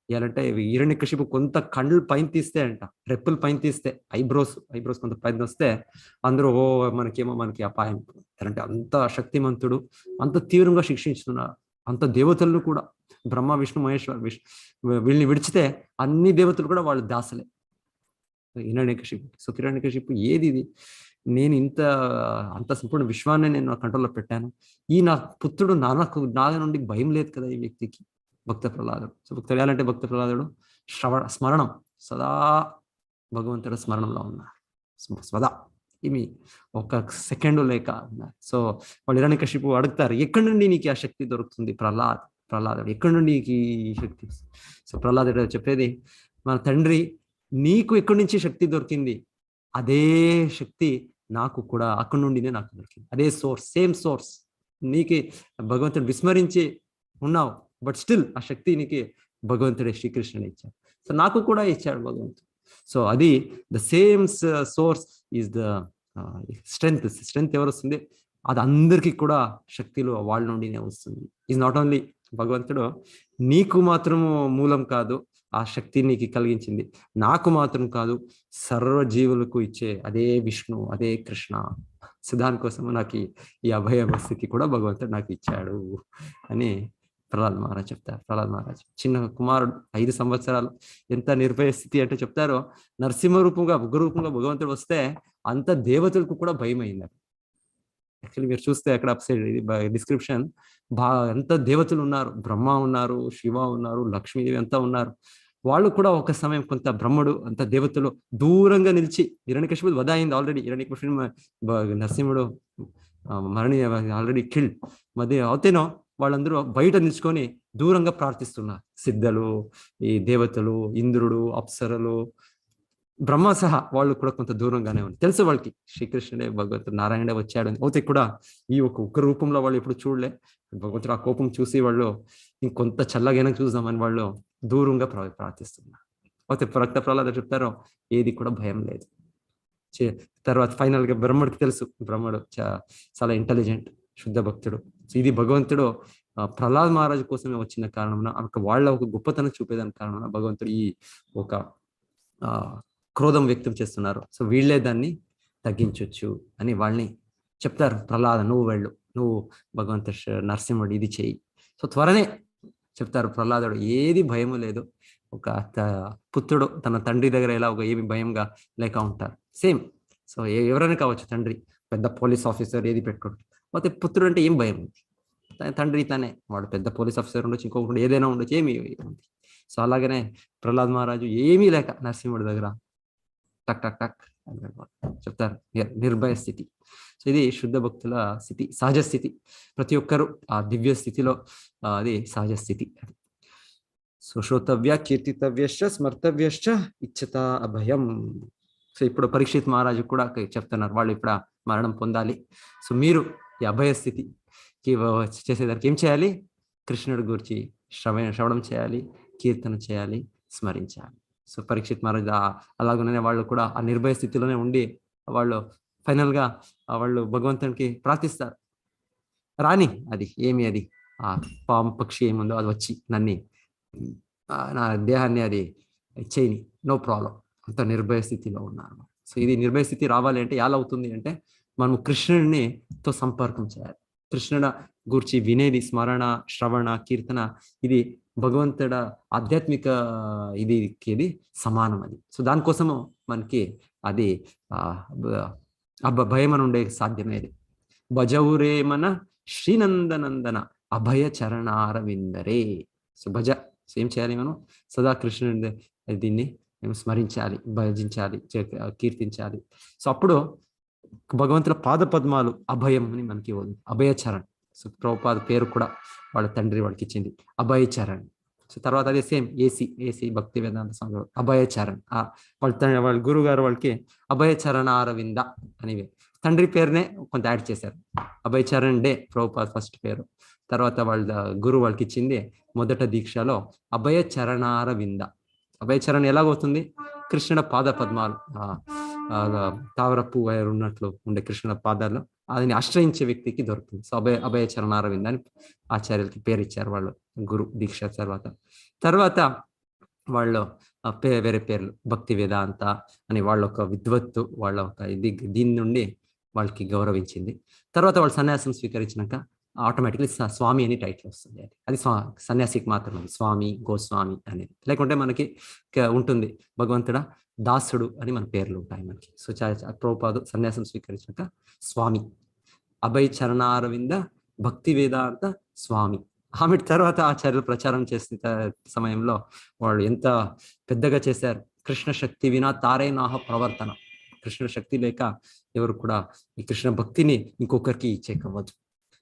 ఎలాంటే హిరణ్యకశిపు కొంత కళ్ళు పైన తీస్తే అంట, రెప్పులు పైన తీస్తే, ఐబ్రోస్ కొంత పైన వస్తే అందరూ మనకి అపాయం. ఎలాంటే అంత శక్తిమంతుడు, అంత తీవ్రంగా శిక్షించుతున్నారు. అంత దేవతలను కూడా బ్రహ్మ విష్ణు మహేశ్వర వీళ్ళని విడిచితే అన్ని దేవతలు కూడా వాళ్ళు దాసలే. హిరణ్యకశిపు. సో హిరణ్యకశిపు ఏది ఇది, నేను అంత సంపూర్ణ విశ్వాన్ని నేను నా కంట్రోల్లో పెట్టాను, ఈ నా పుత్రుడు నా నుండి భయం లేదు కదా ఈ వ్యక్తికి. భక్త ప్రహ్లాదుడు. సో తెలియాలంటే భక్త ప్రహ్లాదుడు స్మరణం, సదా భగవంతుడు స్మరణంలో ఉన్నారు. సదా ఇవి ఒక సెకండ్ లేక ఉన్నారు. సో వాళ్ళు హిరణ్యకశిపు అడుగుతారు, ఎక్కడి నుండి నీకు ఆ శక్తి దొరుకుతుంది ప్రహ్లాదుడు, ఎక్కడి నుండి నీకు ఈ శక్తి? సో ప్రహ్లాదుడు చెప్పేది, మన తండ్రి నీకు ఎక్కడి నుంచి శక్తి దొరికింది, అదే శక్తి నాకు కూడా అక్కడి నుండినే నాకు దొరికింది. అదే సోర్స్, సేమ్ సోర్స్. నీకు భగవంతుడు విస్మరించి ఉన్నావు, బట్ స్టిల్ ఆ శక్తి నీకు భగవంతుడే శ్రీకృష్ణుడు ఇచ్చాడు. సో నాకు కూడా ఇచ్చాడు భగవంతుడు. సో అది the same source is the strength ఎవరు వస్తుంది, అది అందరికీ కూడా శక్తిలో వాళ్ళ నుండినే వస్తుంది. ఈజ్ నాట్ ఓన్లీ భగవంతుడు నీకు మాత్రము మూలం కాదు, ఆ శక్తి నీకు కలిగించింది, నాకు మాత్రం కాదు, సర్వజీవులకు ఇచ్చే అదే విష్ణు, అదే కృష్ణ. సో దానికోసం నాకు ఈ అభయ స్థితి కూడా భగవంతుడు నాకు ఇచ్చాడు అని ప్రహ్లాద్ మహారాజ్ చెప్తారు. ప్రహ్లాద్ మహారాజ్ చిన్న కుమారుడు, 5 సంవత్సరాలు, ఎంత నిర్భయ స్థితి అంటే చెప్తారో, నరసింహ రూపంగా ఉగ్ర రూపంగా భగవంతుడు వస్తే అంత దేవతలకు కూడా భయం అయింది. యాక్చువల్లీ మీరు చూస్తే అక్కడ అప్సైడ్ ఇది డిస్క్రిప్షన్, ఎంత దేవతలు ఉన్నారు, బ్రహ్మ ఉన్నారు, శివ ఉన్నారు, లక్ష్మీదేవి అంతా ఉన్నారు. వాళ్ళు కూడా ఒక సమయం కొంత బ్రహ్మడు అంత దేవతలు దూరంగా నిలిచి, హిరణ్యకశిపుడు వధ అయింది ఆల్రెడీ, హిరణ్యకశిపుడు నరసింహుడు ఆల్రెడీ కిల్డ్ మధ్య అవుతేనో వాళ్ళందరూ బయట నిల్చుకొని దూరంగా ప్రార్థిస్తున్నారు. సిద్ధలు, ఈ దేవతలు, ఇంద్రుడు, అప్సరలు, బ్రహ్మ సహా వాళ్ళు కూడా కొంత దూరంగానే ఉంది. తెలుసు వాళ్ళకి శ్రీకృష్ణుడే భగవంతుడు నారాయణుడే వచ్చాడు అని. అయితే కూడా ఈ ఒక రూపంలో వాళ్ళు ఎప్పుడు చూడలే. భగవంతుడు ఆ కోపం చూసి వాళ్ళు ఇంకొంత చల్లగైనా చూద్దామని వాళ్ళు దూరంగా ప్రార్థిస్తున్నారు. అయితే రక్త ప్రహ్లాద చెప్తారో ఏది కూడా భయం లేదు. తర్వాత ఫైనల్ గా బ్రహ్మడికి తెలుసు, బ్రహ్మడు చాలా ఇంటెలిజెంట్, శుద్ధ భక్తుడు. ఇది భగవంతుడు ప్రహ్లాద్ మహారాజు కోసమే వచ్చిన కారణం, వాళ్ళ ఒక గొప్పతనం చూపేదాని కారణం భగవంతుడు ఈ ఒక క్రోధం వ్యక్తం చేస్తున్నారు. సో వీళ్ళే దాన్ని తగ్గించవచ్చు అని వాళ్ళని చెప్తారు. ప్రహ్లాద నువ్వు వెళ్ళు, నువ్వు భగవంతుడు నరసింహుడు ఇది చేయి. సో త్వరనే చెప్తారు ప్రహ్లాదుడు ఏది భయము లేదు. ఒక పుత్రుడు తన తండ్రి దగ్గర ఎలా ఒక ఏమి భయంగా లేక ఉంటారు. సేమ్. సో ఎవరైనా కావచ్చు, తండ్రి పెద్ద పోలీస్ ఆఫీసర్ ఏది పెట్టుకుంటారు, అయితే పుత్రుడు అంటే ఏం భయం ఉంది? తండ్రి తనే, వాడు పెద్ద పోలీస్ ఆఫీసర్ ఉండొచ్చు, ఇంకొకటి ఏదైనా ఉండొచ్చు, ఏమి ఉంది. సో అలాగనే ప్రహ్లాద్ మహారాజు ఏమీ లేక నరసింహుడి దగ్గర టక్ టక్ టక్ చెప్తారు, నిర్భయ స్థితి. సో ఇది శుద్ధ భక్తుల స్థితి, సహజ స్థితి. ప్రతి ఒక్కరు ఆ దివ్య స్థితిలో అది సహజ స్థితి. సో శ్రోతవ్య కీర్తితవ్యశ్చ స్మర్తవ్యశ్చ ఇచ్చత అభయం. సో ఇప్పుడు పరీక్షిత్ మహారాజు కూడా చెప్తున్నారు, వాళ్ళు ఇప్పుడు మరణం పొందాలి. సో మీరు ఈ అభయ స్థితికి చేసేదానికి ఏం చేయాలి? కృష్ణుడి గురించి శ్రవణం చేయాలి, కీర్తన చేయాలి, స్మరించాలి. సో పరీక్షిత్ మహారాజు అలాగనే వాళ్ళు కూడా ఆ నిర్భయ స్థితిలోనే ఉండి వాళ్ళు ఫైనల్ గా వాళ్ళు భగవంతునికి ప్రార్థిస్తారు. రాని అది ఏమి, అది ఆ పాము పక్షి ఏముందో అది వచ్చి నా దేహాన్ని అది ఇచ్చేయని, నో ప్రాబ్లం. అంత నిర్భయ స్థితిలో ఉన్నారు. సో ఇది నిర్భయ స్థితి రావాలి అంటే ఎలా అవుతుంది అంటే మనం కృష్ణుడితో సంపర్కం చేయాలి. కృష్ణుడ గురించి వినేది, స్మరణ, శ్రవణ, కీర్తన, ఇది భగవంతుడ ఆధ్యాత్మిక ఇది సమానం అది. సో దానికోసము మనకి అది భయం అని ఉండే సాధ్యమేది. భజవురే మన శ్రీనందనందన అభయ చరణారవిందరే. సో భజ, సో ఏం చేయాలి? మనం సదా కృష్ణుడి దీన్ని మేము స్మరించాలి, భజించాలి, కీర్తించాలి. సో అప్పుడు భగవంతుల పాద పద్మాలు అభయం అని మనకి అభయచరణ్. సో ప్రభుపాద పేరు కూడా వాళ్ళ తండ్రి వాళ్ళకి ఇచ్చింది అభయచరణ్. సో తర్వాత అదే సేమ్ ఏసీ భక్తి వేదాంత స్వామి అభయచరణ్. వాళ్ళ గురువు గారు వాళ్ళకి అభయచరణ అరవింద అనేవి తండ్రి పేరునే కొంత యాడ్ చేశారు. అభయచరణ్ డే ప్రభుపాద ఫస్ట్ పేరు. తర్వాత వాళ్ళ గురువు వాళ్ళకి ఇచ్చింది మొదట దీక్షలో అభయచరణారవింద. అభయచరణ్ ఎలాగవుతుంది? కృష్ణుడ పాద పద్మాలు, తావరపు వైరు ఉన్నట్లు ఉండే కృష్ణుడ పాదాల్లో అదని ఆశ్రయించే వ్యక్తికి దొరుకుతుంది. సో అభయచరణారవింద అని ఆచార్యులకి పేరు ఇచ్చారు వాళ్ళు గురు దీక్ష తర్వాత వాళ్ళు వేరే పేర్లు భక్తి వేదాంత అని వాళ్ళ ఒక విద్వత్తు, వాళ్ళ ఒక దీని నుండి వాళ్ళకి గౌరవించింది. తర్వాత వాళ్ళు సన్యాసం స్వీకరించినాక ఆటోమేటిక్లీ స్వామి అని టైటిల్ వస్తుంది. అది సన్యాసికి మాత్రమే స్వామి, గోస్వామి అనేది. లేకుంటే మనకి ఉంటుంది భగవంతుడ దాసుడు అని మన పేర్లు ఉంటాయి మనకి. సో ప్రభుపాదు సన్యాసం స్వీకరించాక స్వామి, అభయ చరణారవింద భక్తి వేదాంత స్వామి. ఆమె తర్వాత ఆచార్యులు ప్రచారం చేసిన సమయంలో వాళ్ళు ఎంత పెద్దగా చేశారు. కృష్ణ శక్తి వినా తారే నాహ ప్రవర్తన. కృష్ణ శక్తి లేక ఎవరు కూడా ఈ కృష్ణ భక్తిని ఇంకొకరికి ఇచ్చేకవ్వదు.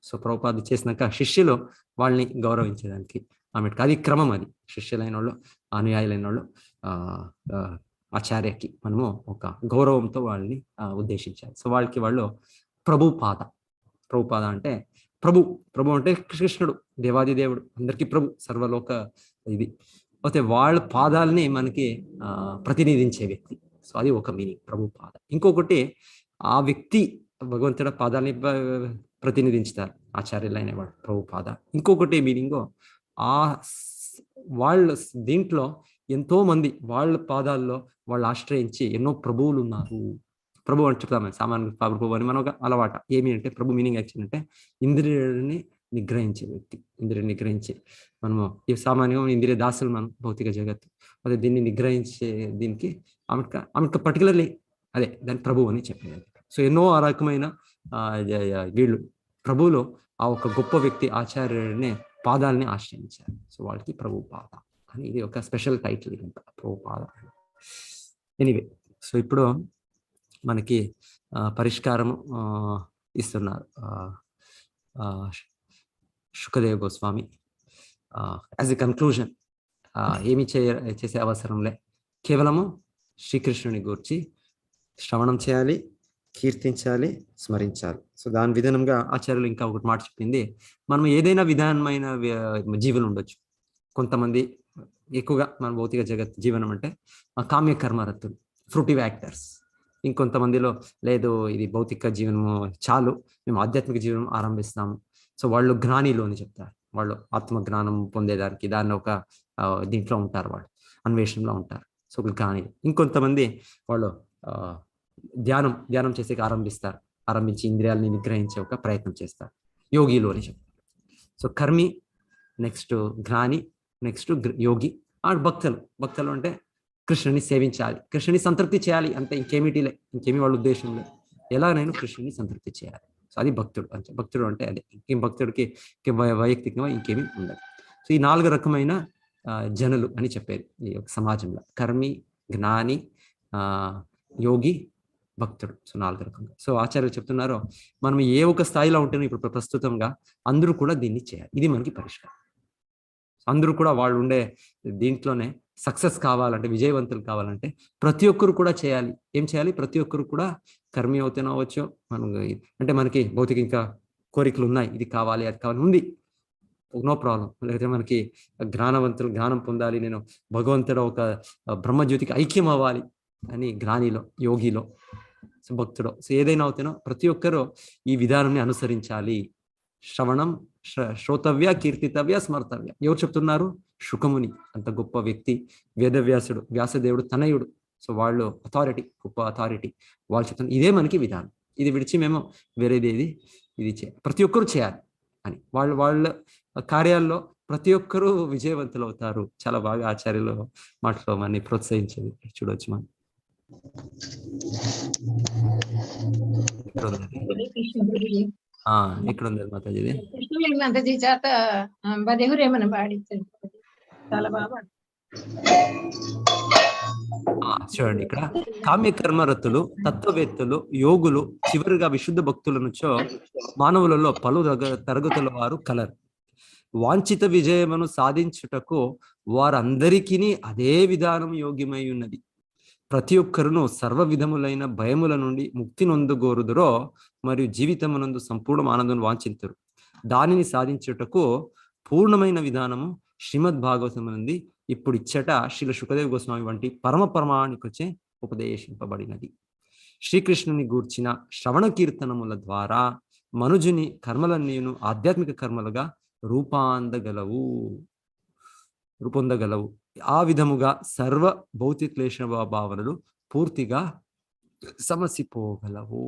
సో ప్రభుపాద చేసినాక శిష్యులు వాళ్ళని గౌరవించేదానికి ఆమెకి అది క్రమం. అది శిష్యులైన వాళ్ళు, అనుయాయులైన వాళ్ళు ఆచార్యకి మనము ఒక గౌరవంతో వాళ్ళని ఉద్దేశించాలి. సో వాళ్ళు ప్రభుపాద అంటే ప్రభు అంటే కృష్ణుడు, దేవాది దేవుడు, అందరికీ ప్రభు, సర్వలోక ఇది. అయితే వాళ్ళ పాదాలని మనకి ప్రతినిధించే వ్యక్తి. సో అది ఒక మీనింగ్ ప్రభుపాద. ఇంకొకటి ఆ వ్యక్తి భగవంతుడి పాదాలని ప్రతినిధించుతారు ఆచార్యులైన వాడు ప్రభుపాద. ఇంకొకటి మీనింగ్ వాళ్ళ దీంట్లో ఎంతో మంది వాళ్ళ పాదాల్లో వాళ్ళు ఆశ్రయించి ఎన్నో ప్రభువులు ఉన్నారు. ప్రభు అని చెప్తాము సామాన్య ప్రభు అని మన ఒక అలవాట. ఏమి అంటే ప్రభు మీనింగ్ యాక్చువల్ అంటే ఇంద్రియాలని నిగ్రహించే వ్యక్తి. ఇంద్రియాన్ని నిగ్రహించే మనము ఈ సామాన్యంగా ఇంద్రియ దాసులు మనం భౌతిక జగత్తు. అదే దీన్ని నిగ్రహించే దీనికి ఆమెకు పర్టికులర్లీ అదే దాన్ని ప్రభు అని చెప్పేది. సో ఎన్నో ఆ రకమైన వీళ్ళు ప్రభువులో ఆ ఒక గొప్ప వ్యక్తి ఆచార్యుడిని పాదాలని ఆశ్రయించారు. సో వాళ్ళకి ప్రభుపాద అని ఇది ఒక స్పెషల్ టైటిల్ ఇదంతా, ప్రభుపాద. ఎనీవే, సో ఇప్పుడు మనకి పరిష్కారము ఇస్తున్నారు. Shukadev Goswami as a conclusion ఏమి చేసే అవసరంలే, కేవలము శ్రీకృష్ణుని గూర్చి శ్రవణం చేయాలి, కీర్తించాలి, స్మరించాలి. సో దాని విధానంగా ఆచార్యులు ఇంకా ఒకటి మాట చెప్పింది, మనం ఏదైనా విధానమైన జీవనం ఉండొచ్చు. కొంతమంది ఎక్కువగా మన భౌతిక జగత్ జీవనం అంటే కామ్య కర్మరతులు, ఫ్రూటివ్ యాక్టర్స్. ఇంకొంతమందిలో లేదు, ఇది భౌతిక జీవనము చాలు, మేము ఆధ్యాత్మిక జీవనం ఆరంభిస్తాము. సో వాళ్ళు జ్ఞానిలో అని చెప్తారు, వాళ్ళు ఆత్మ జ్ఞానం పొందేదానికి దాన్ని ఒక దీంట్లో ఉంటారు, వాళ్ళు అన్వేషణలో ఉంటారు. సో జ్ఞాని. ఇంకొంతమంది వాళ్ళు ధ్యానం చేసేకి ఆరంభించి ఇంద్రియాలని నిగ్రహించే ఒక ప్రయత్నం చేస్తారు, యోగిలో అని చెప్తారు. సో కర్మి, నెక్స్ట్ జ్ఞాని, నెక్స్ట్ యోగి, అండ్ భక్తులు అంటే కృష్ణుని సేవించాలి, కృష్ణుని సంతృప్తి చేయాలి అంతే, ఇంకేమీ వాళ్ళ ఉద్దేశం లేదు, ఎలాగైనా కృష్ణుని సంతృప్తి చేయాలి. సో అది భక్తుడు అంటే, భక్తుడు అంటే అదే, భక్తుడికి వైయక్తికంగా ఇంకేమీ ఉండదు. సో ఈ 4 రకమైన జనులు అని చెప్పేది ఈ యొక్క సమాజంలో, కర్మి, జ్ఞాని, యోగి, భక్తుడు. సో 4 రకంగా. సో ఆచార్యులు చెప్తున్నారు, మనం ఏ ఒక స్థాయిలో ఉంటేనో ఇప్పుడు ప్రస్తుతంగా అందరూ కూడా దీన్ని చేయాలి, ఇది మనకి పరిష్కారం. అందరూ కూడా వాళ్ళు ఉండే దీంట్లోనే సక్సెస్ కావాలంటే, విజయవంతులు కావాలంటే ప్రతి ఒక్కరు కూడా చేయాలి. ఏం చేయాలి? ప్రతి ఒక్కరు కూడా కర్మి అవుతున్నవచ్చు, మనం అంటే మనకి భౌతిక ఇంకా కోరికలు ఉన్నాయి, ఇది కావాలి అది కావాలి ఉంది, నో ప్రాబ్లం. లేకపోతే మనకి జ్ఞానం పొందాలి, నేను భగవంతుడు ఒక బ్రహ్మజ్యోతికి ఐక్యం అవ్వాలి అని జ్ఞానిలో, యోగిలో, సో భక్తుడు. సో ఏదైనా అవుతానో ప్రతి ఒక్కరూ ఈ విధానాన్ని అనుసరించాలి. శ్రవణం, శ్రోతవ్య, కీర్తితవ్య, స్మర్తవ్య. ఎవరు చెప్తున్నారు? శుకముని, అంత గొప్ప వ్యక్తి, వేదవ్యాసుడు, వ్యాసదేవుడు తనయుడు. సో వాళ్ళు అథారిటీ, గొప్ప అథారిటీ. వాళ్ళు చెప్తున్నారు ఇదే మనకి విధానం, ఇది విడిచి మేము వేరేది ఇది చేయాలి, ప్రతి ఒక్కరు చేయాలి అని. వాళ్ళ కార్యాల్లో ప్రతి ఒక్కరూ విజయవంతులు అవుతారు. చాలా బాగా ఆచార్యులు మాటలో మనని ప్రోత్సహించేది చూడవచ్చు మనం. ఎక్కడ ఉంది మాతాజీ? మాతాజీ చేత బదేహురేమని పాడించారు, చాలా బాగా. చూడండి, ఇక్కడ కామ్యకర్మరతులు, తత్వవేత్తలు, యోగులు, చివరిగా విశుద్ధ భక్తులనుచో మానవులలో పలు తరగతుల వారు కలరు. వాంఛిత విజయమును సాధించుటకు వారందరికీ అదే విధానం యోగ్యమై ఉన్నది. ప్రతి ఒక్కరును సర్వ విధములైన భయముల నుండి ముక్తి నొందగోరుదురో మరియు జీవితమునందు సంపూర్ణ ఆనందం వాంఛింతురు. దానిని సాధించుటకు పూర్ణమైన విధానము శ్రీమద్ భాగవతం నుండి ఇప్పుడు ఇచ్చట శ్రీల శుకదేవ్ గోస్వామి వంటి పరమ ప్రమాణికొచ్చే ఉపదేశింపబడినది. శ్రీకృష్ణుని గూర్చిన శ్రవణ కీర్తనముల ద్వారా మనుజుని కర్మలన్నీను ఆధ్యాత్మిక కర్మలుగా రూపొందగలవు. ఆ విధముగా సర్వ భౌతిక క్లేశ భావనలు పూర్తిగా సమసిపోగలవు.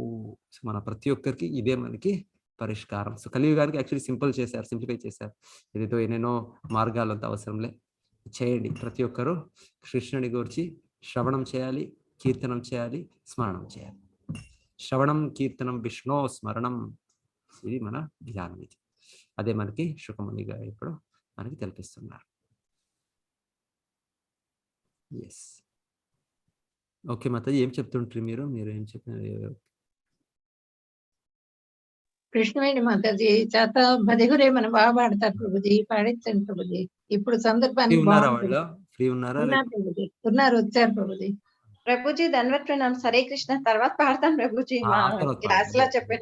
మన ప్రతి ఒక్కరికి ఇదే మనకి పరిష్కారం. సో కలియుగానికి యాక్చువల్లీ సింప్లిఫై చేశారు. ఏదైతే ఎన్నెన్నో మార్గాలంతా అవసరంలే, చేయండి. ప్రతి ఒక్కరూ కృష్ణుని గురించి శ్రవణం చేయాలి, కీర్తనం చేయాలి, స్మరణం చేయాలి. శ్రవణం, కీర్తనం, విష్ణు స్మరణం, ఇది మన ధ్యానం. ఇది అదే మనకి శుకమునిగా ఇప్పుడు మనకి తెలిపిస్తున్నారు. ఎస్, ఓకే మాతాజీ, ఏం చెప్తుంటారు మీరు ఏం చెప్తున్నారు? కృష్ణవేణి మాతాజీ చేత బదేహురేమని బాగా పాడతారు ప్రభుజీ, పాడించండి ప్రభుజీ. ఇప్పుడు సందర్భాన్ని ఫ్రీ ఉన్నారా? ఉన్నారు, వచ్చారు ప్రభుజీ. ప్రభుజీ ధన్వత్ ప్రణామ్. హరే కృష్ణ తర్వాత పాడతాను ప్రభుజీ, క్లాస్ లో చెప్పేట